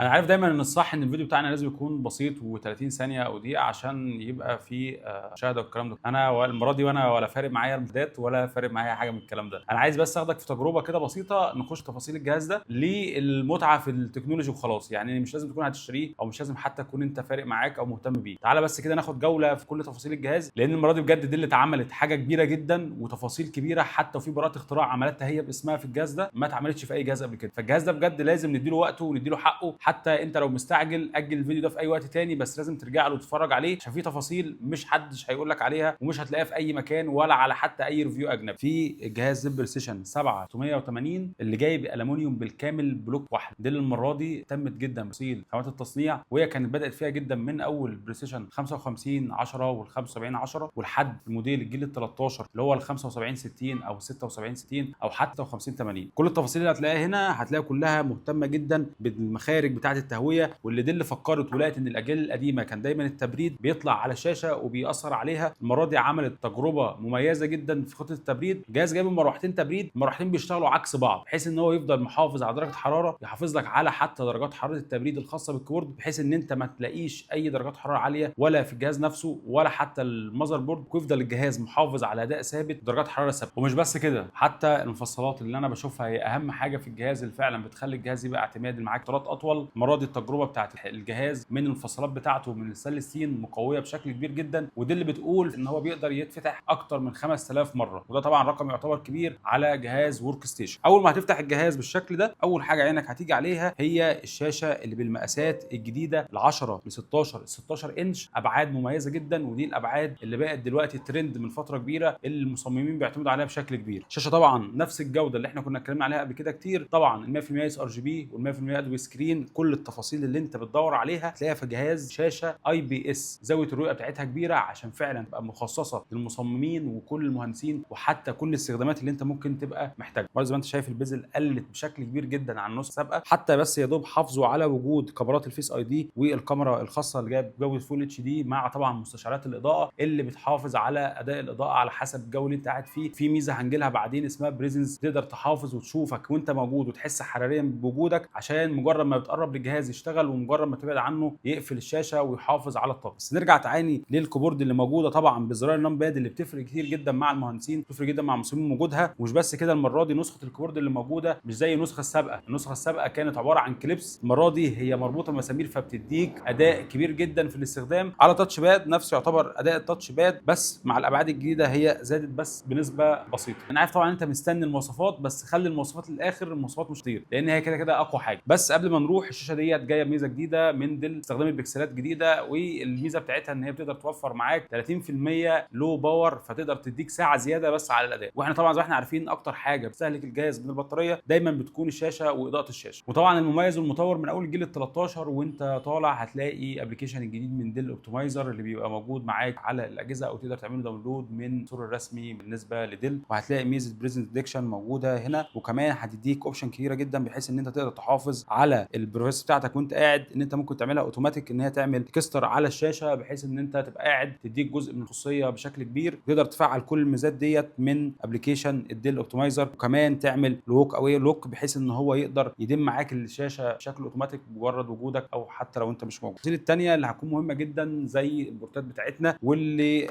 انا عارف دايما ان الصح ان الفيديو بتاعنا لازم يكون بسيط و30 ثانيه او دقيقه عشان يبقى فيه مشاهده والكلام ده. انا المره دي وانا ولا فارق معايا المشاهدات ولا فارق معايا حاجه من الكلام ده. انا عايز بس اخدك في تجربه كده بسيطه نخش تفاصيل الجهاز ده للمتعه في التكنولوجي وخلاص. يعني مش لازم تكون هتشتريه او مش لازم حتى تكون انت فارق معاك او مهتم بيه. تعالى بس كده ناخد جوله في كل تفاصيل الجهاز، لان المره دي بجد دي اللي اتعملت حاجه كبيره جدا وتفاصيل كبيره، حتى وفي براءه اختراع عملتها هي باسمها في الجهاز ده ما اتعملتش في اي جهاز قبل كده. فالجهاز ده بجد لازم نديله وقته ونديله حقه. حتى انت لو مستعجل اجل الفيديو ده في اي وقت تاني، بس لازم ترجع له وتتفرج عليه عشان في تفاصيل مش حدش هيقول لك عليها ومش هتلاقيها في اي مكان ولا على حتى اي ريفيو اجنبي. في جهاز زد بريسيشن 7880 اللي جاي بالومنيوم بالكامل بلوك واحد. دي المره دي اهتمت جدا بتفاصيل خامات التصنيع، وهي كانت بدات فيها جدا من اول بريسيشن 55 10 وال 75 10 ولحد الموديل الجيل ال 13 اللي هو ال 75 60 او 76 60 او حتى 50 80. كل التفاصيل اللي هتلاقيها هنا هتلاقيها كلها مهتمه جدا بالمخارج بتاعه التهويه، واللي دي اللي فكرت ولقت ان الاجيال القديمه كان دايما التبريد بيطلع على شاشه وبيأثر عليها. المره دي عملت تجربه مميزه جدا في خطه التبريد. الجهاز جايب مروحتين تبريد، المروحتين بيشتغلوا عكس بعض بحيث ان هو يفضل محافظ على درجه حراره، يحافظ لك على حتى درجات حراره التبريد الخاصه بالكيبورد، بحيث ان انت ما تلاقيش اي درجات حراره عاليه ولا في الجهاز نفسه ولا حتى المذر بورد، ويفضل الجهاز محافظ على اداء ثابت درجات حراره ثابته. ومش بس كده، حتى المفصلات اللي انا بشوفها هي اهم حاجه في الجهاز اللي فعلا بتخلي الجهاز يبقى اعتمادي معاك فترات اطول. المره دي التجربه بتاعت الجهاز من المفصلات بتاعته من الستانلس ستيل مقويه بشكل كبير جدا، ودي اللي بتقول ان هو بيقدر يتفتح اكتر من 5000 مره، وده طبعا رقم يعتبر كبير على جهاز ورك ستيشن. اول ما هتفتح الجهاز بالشكل ده اول حاجه عينك هتيجي عليها هي الشاشه اللي بالمقاسات الجديده ال 10 ل 16 انش، ابعاد مميزه جدا، ودي الابعاد اللي بقت دلوقتي ترند من فتره كبيره اللي المصممين بيعتمدوا عليها بشكل كبير. الشاشه طبعا نفس الجوده اللي احنا كنا اتكلمنا عليها قبل كده كتير، طبعا ال 100% اس ار جي بي وال 100% ادوبي سكرين، كل التفاصيل اللي انت بتدور عليها تلاقيها في جهاز شاشه اي بي اس. زاويه الرؤيه بتاعتها كبيره عشان فعلا تبقى مخصصه للمصممين وكل المهندسين وحتى كل الاستخدامات اللي انت ممكن تبقى محتاجها. برضه زي ما انت شايف البيزل قلت بشكل كبير جدا عن النسخه السابقه، حتى بس يا دوب حافظوا على وجود كاميرات الفيس اي دي والكاميرا الخاصه اللي جايه بجوده فول اتش دي، مع طبعا مستشعرات الاضاءه اللي بتحافظ على اداء الاضاءه على حسب الجو اللي انت قاعد فيه. في ميزه هنجيلها بعدين اسمها بريزنس، تقدر تحافظ وتشوفك وانت موجود وتحس حراريا بوجودك، عشان مجرد ما بتقرب للجهاز يشتغل ومجرد ما تبعد عنه يقفل الشاشه ويحافظ على الطاقه. بس نرجع تعاني للكيبورد اللي موجوده طبعا بزرار النمباد اللي بتفرق كتير جدا مع المهندسين، بتفرق جدا مع المصممين وجودها. ومش بس كده، المره دي نسخه الكيبورد اللي موجوده مش زي النسخه السابقه. النسخه السابقه كانت عباره عن كليبس، المره دي هي مربوطه بمسامير فبتديك اداء كبير جدا في الاستخدام على تاتش باد، نفس يعتبر اداء التاتش باد بس مع الابعاد الجديده هي زادت بس بنسبه بسيطه. انا عارف طبعا انت مستني المواصفات، بس خلي المواصفات للاخر، المواصفات مش كتير لان هي كده كده اقوى حاجه. بس قبل ما نروح، الشاشه ديت جايه بميزه جديده من ديل، استخدمت بكسلات جديده، والميزه بتاعتها ان هي بتقدر توفر معاك 30% لو باور، فتقدر تديك ساعه زياده بس على الاداء. واحنا طبعا زي ما احنا عارفين اكتر حاجه بتستهلك الجهاز من البطاريه دايما بتكون الشاشه واضاءه الشاشه. وطبعا المميز والمطور من اول الجيل ال 13 وانت طالع هتلاقي ابلكيشن الجديد من ديل اوبتمايزر اللي بيبقى موجود معاك على الاجهزه او تقدر تعمله داونلود من الستور الرسمي بالنسبه لديل. وهتلاقي ميزه بريزنت ديتكشن موجوده هنا، وكمان هتديك اوبشن كتيره جدا بحيث ان انت تقدر تحافظ على البروسيس بتاعتك وانت قاعد، ان انت ممكن تعملها اوتوماتيك ان هي تعمل تكستر على الشاشه بحيث ان انت تبقى قاعد تديك جزء من الخصوصيه بشكل كبير. تقدر تفعل كل الميزات ديت من ابلكيشن الديل اوبتمايزر، وكمان تعمل لوك او لوك بحيث ان هو يقدر يدم معاك الشاشه بشكل اوتوماتيك بمجرد وجودك او حتى لو انت مش موجود. التفاصيل الثانيه اللي هتكون مهمه جدا زي البورتات بتاعتنا، واللي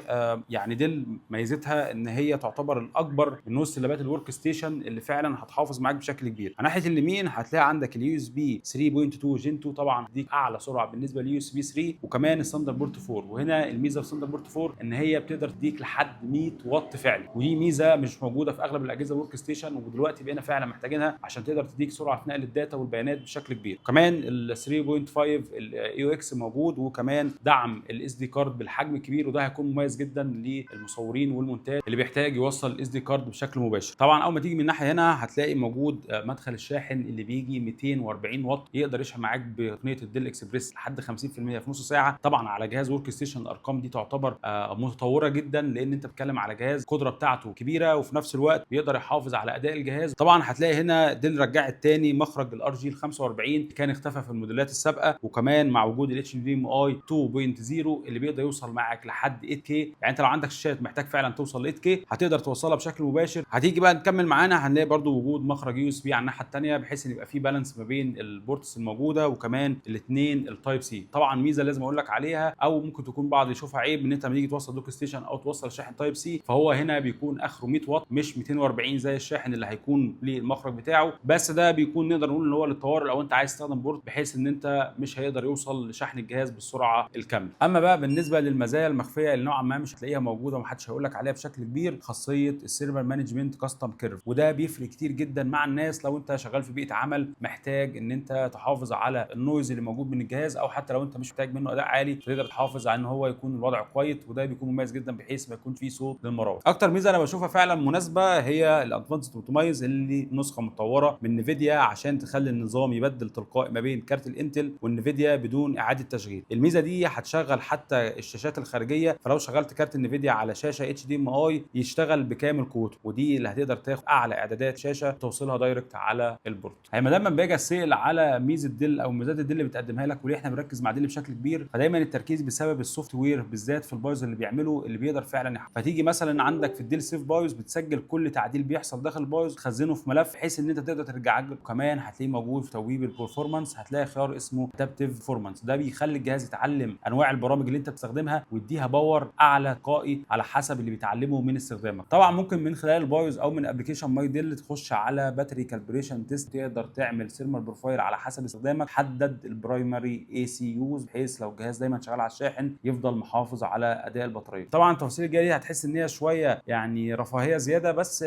يعني ديل ميزتها ان هي تعتبر الاكبر من نص لابات الورك ستيشن اللي فعلا هتحافظ معاك بشكل كبير. على ناحيه اليمين هتلاقي عندك اليو اس بي 3.2 جين 2، طبعا ديك اعلى سرعه بالنسبه لليو اس بي 3، وكمان الثاندر بورت 4. وهنا الميزه في الثاندر بورت 4 ان هي بتقدر تديك لحد 100 واط فعلي، ودي ميزه مش موجوده في اغلب الاجهزه الورك ستيشن، ودلوقتي بقينا فعلا محتاجينها عشان تقدر تديك سرعه في نقل الداتا والبيانات بشكل كبير. كمان ال 3.5 الاي او اكس موجود، وكمان دعم الاس دي كارد بالحجم الكبير، وده هيكون مميز جدا للمصورين والمونتاج اللي بيحتاج يوصل الاس دي كارد بشكل مباشر. طبعا اول ما تيجي من الناحيه هنا هتلاقي موجود مدخل الشاحن اللي بيجي 240 واط، يقدر يشحن معاك بتقنيه الديل اكسبريس لحد 50% في نص ساعه. طبعا على جهاز ورك ستيشن الارقام دي تعتبر متطوره جدا، لان انت بتتكلم على جهاز القدره بتاعته كبيره وفي نفس الوقت بيقدر يحافظ على اداء الجهاز. طبعا هتلاقي هنا ديل رجعت تاني مخرج الار جي ال 45 كان اختفى في الموديلات السابقه، وكمان مع وجود الاتش دي ام اي 2.0 اللي بيقدر يوصل معاك لحد 8K. يعني انت لو عندك شاشات محتاج فعلا توصل ل 8K هتقدر توصلها بشكل مباشر. هتيجي بقى نكمل معانا هنلاقي برده وجود مخرج يو اس بي على الناحيه الثانيه بحيث ان يبقى في بالانس ما بين البورتس الموجوده، وكمان الاثنين التايب سي. طبعا ميزه لازم اقول لك عليها، او ممكن تكون بعض يشوفها عيب، ان انت لما تيجي توصل دوك ستيشن او توصل شاحن تايب سي، فهو هنا بيكون اخره 100 واط مش 240 زي الشاحن اللي هيكون للمخرج بتاعه. بس ده بيكون نقدر نقول ان هو للطوارئ لو انت عايز تستخدم بورت بحيث ان انت مش هيقدر يوصل لشحن الجهاز بالسرعه الكامله. اما بقى بالنسبه للمزايا المخفيه اللي نوعا ما مش هتلاقيها موجوده ومحدش هيقول لك عليها بشكل كبير، خاصيه السيرفر مانجمنت كاستم كيرف، وده بيفرق كتير جدا مع الناس لو انت شغال في بيئه عمل محتاج ان انت تحافظ على النويز اللي موجود من الجهاز، او حتى لو انت مش محتاج منه اداء عالي تقدر تحافظ على ان هو يكون الوضع كويس، وده بيكون مميز جدا بحيث ما يكون فيه صوت للمراوح. اكتر ميزه انا بشوفها فعلا مناسبه هي الادفانسد اوبتمايز اللي نسخه متطوره من نفيديا عشان تخلي النظام يبدل تلقائي ما بين كارت الانتل والنفيديا بدون اعاده تشغيل. الميزه دي هتشغل حتى الشاشات الخارجيه، فلو شغلت كارت النفيديا على شاشه اتش دي ام اي يشتغل بكامل قوته، ودي اللي هتقدر تاخد اعلى اعدادات شاشه توصلها دايركت على البورت. هي ما دام باجي اسال على ميزه ديل او ميزات الديل اللي بتقدمها لك وليه احنا بنركز مع ديل بشكل كبير، فدايما التركيز بسبب السوفت وير بالذات في البايوز اللي بيعمله، اللي بيقدر فعلا فتيجي مثلا عندك في الديل سيف بايوز بتسجل كل تعديل بيحصل داخل البايوز تخزنه في ملف بحيث ان انت تقدر ترجع له. كمان هتلاقيه موجود في توجيه البرفورمانس، هتلاقي خيار اسمه ادابتيف بيرفورمانس، ده بيخلي الجهاز يتعلم انواع البرامج اللي انت بتستخدمها ويديها باور اعلى تلقائي على حسب اللي بيتعلمه من استخدامك. طبعا ممكن من خلال البايوز او من ابلكيشن ماي ديل تخش على باتري كالبريشن تيست، تقدر تعمل ثيرمال بروفايل على حسب استخدامك، حدد البرايمري اي سي يوز بحيث لو الجهاز دايما شغال على الشاحن يفضل محافظ على اداء البطاريه. طبعا التفاصيل الجايه دي هتحس ان هي شويه يعني رفاهيه زياده، بس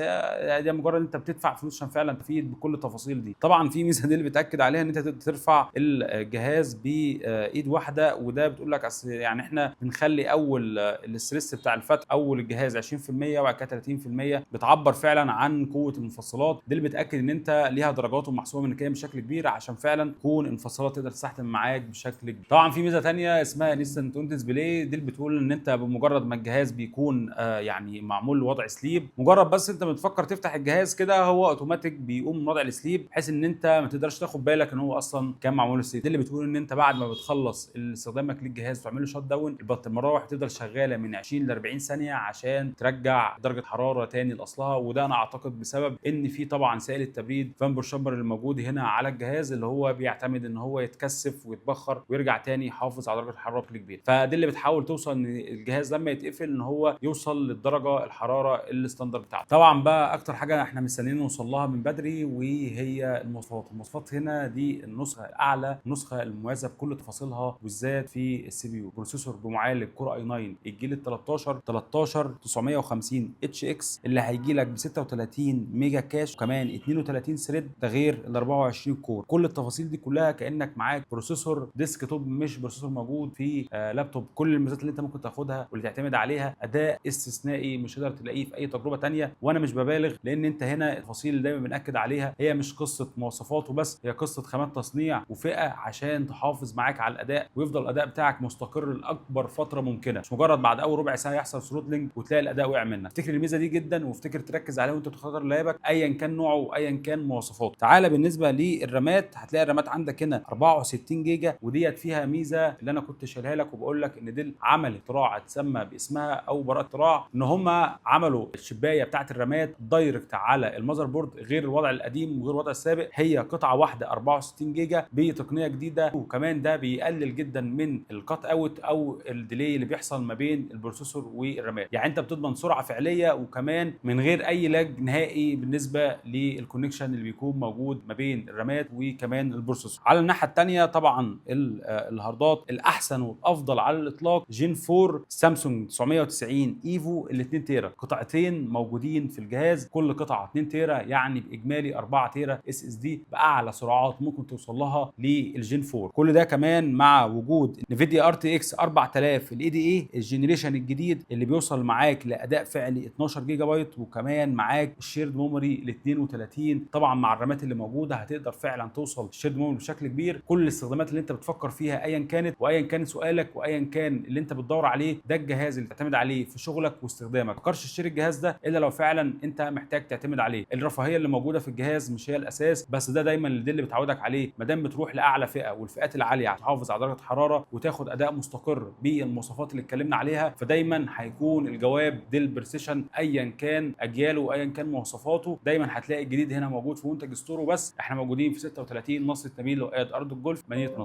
دي مجرد انت بتدفع فلوس عشان فعلا تفيد بكل التفاصيل دي. طبعا في ميزه دي اللي بتاكد عليها ان انت تقدر ترفع الجهاز بايد واحده، وده بتقول لك اصل يعني احنا بنخلي اول الاستريس بتاع الفتح اول الجهاز 20% وبعد كده 30%، بتعبر فعلا عن قوه المفصلات. دي اللي بتاكد ان انت ليها درجات ومحسوبه ميكانيكيا بشكل كبير عشان فعلا تكون المفصلات تقدر تستحمل معاك بشكل كبير. طبعا في ميزه ثانيه اسمها انستنت اون ديسبلاي، دي اللي بتقول ان انت بمجرد ما الجهاز بيكون يعني معمول لوضع سليب، مجرد بس انت بتفكر تفتح الجهاز كده هو اوتوماتيك بيقوم من وضع السليب بحيث ان انت ما تقدرش تاخد بالك ان هو اصلا كان معمول سليب. دي اللي بتقول ان انت بعد ما بتخلص استخدامك للجهاز وتعمل له شات داون، المراوح تفضل شغاله من 20 ل 40 ثانيه عشان ترجع درجه حراره تاني لاصلها. وده انا اعتقد بسبب ان في طبعا سائل التبريد فامبر شامبر اللي موجود هنا على الجهاز، اللي هو بيعتمد ان هو يتكثف ويتبخر ويرجع تاني يحافظ على درجه الحراره بشكل كبير. فدي اللي بتحاول توصل ان الجهاز لما يتقفل ان هو يوصل للدرجه الحراره الستاندرد بتاعته. طبعا بقى اكتر حاجه احنا مستنيين نوصل لها من بدري وهي المواصفات هنا دي النسخه الاعلى، النسخه المميزه بكل تفاصيلها، بالذات في السي بي يو. بروسيسور بمعالج كور اي 9 الجيل ال 13950 اتش اكس اللي هيجي لك ب 36 ميجا كاش وكمان 32 ثريد، ده غير ال 24 كور. كل التفاصيل دي كلها كانك معاك بروسيسور ديسك توب مش بروسيسور موجود في لابتوب. كل الميزات اللي انت ممكن تاخدها واللي تعتمد عليها، اداء استثنائي مش هتقدر تلاقيه في اي تجربه ثانيه. وانا مش ببالغ لان انت هنا التفاصيل اللي دايما بناكد عليها هي مش قصه مواصفات وبس، هي قصه خامات تصنيع وفئه عشان تحافظ معاك على الاداء ويفضل الاداء بتاعك مستقر لاكبر فتره ممكنه، مش مجرد بعد اول ربع ساعه يحصل ثروتلينج وتلاقي الاداء وقع منك. افتكر الميزه دي جدا وافتكر تركز عليها وانت بتختار لابك ايا كان نوعه وايا كان مواصفاته. تعالى بالنسبه للرامات، هتلاقي الرامات عندك هنا 64 جيجا، وديت فيها ميزه اللي انا كنت شايلها لك وبقول لك ان دي عمل اختراع اتسمى باسمها او براءه اختراع، ان هم عملوا الشبايه بتاعه الرامات دايركت على المذر بورد غير الوضع القديم وغير الوضع السابق. هي قطعه واحده 64 جيجا بتقنيه جديده، وكمان ده بيقلل جدا من الكات اوت او الديلي اللي بيحصل ما بين البروسيسور والرامات. يعني انت بتضمن سرعه فعليه وكمان من غير اي لاج نهائي بالنسبه للكونكشن اللي بيكون موجود ما بين الرامات وكمان البروسيسور. على الناحيه الثانيه طبعا الهاردات الاحسن والافضل على الاطلاق جين 4 سامسونج 990 ايفو ال 2 تيرا، قطعتين موجودين في الجهاز، كل قطعه 2 تيرا يعني باجمالي 4 تيرا اس اس دي باعلى سرعات ممكن توصل لها للجين 4. كل ده كمان مع وجود نفيديا ار تي اكس 4000 الاي دي اي الجنريشن الجديد اللي بيوصل معاك لاداء فعلي 12 جيجا بايت، وكمان معاك الشيرد ميموري ل 32. طبعا مع الرامات اللي موجوده هتقدر فعلا توصل الشيرد ميموري بشكل كبير. كل الاستخدامات اللي انت بتفكر فيها ايا كانت وايا كان سؤالك وايا كان اللي انت بتدور عليه، ده الجهاز اللي تعتمد عليه في شغلك واستخدامك. ما تفكرش تشتري الجهاز ده الا لو فعلا انت محتاج تعتمد عليه. الرفاهيه اللي موجوده في الجهاز مش هي الاساس، بس ده دايما اللي بتعودك عليه. ما دام بتروح لاعلى فئه والفئات العاليه هتحافظ على درجه حراره وتاخد اداء مستقر بالمواصفات اللي اتكلمنا عليها، فدايما هيكون الجواب ديل بريسيشن ايا كان اجياله وايا كان مواصفاته. دايما هتلاقي الجديد هنا موجود في منتج ستور، وبس احنا موجودين في 36 مصر النبيل وقائد ارض الجولف مدينه نصر.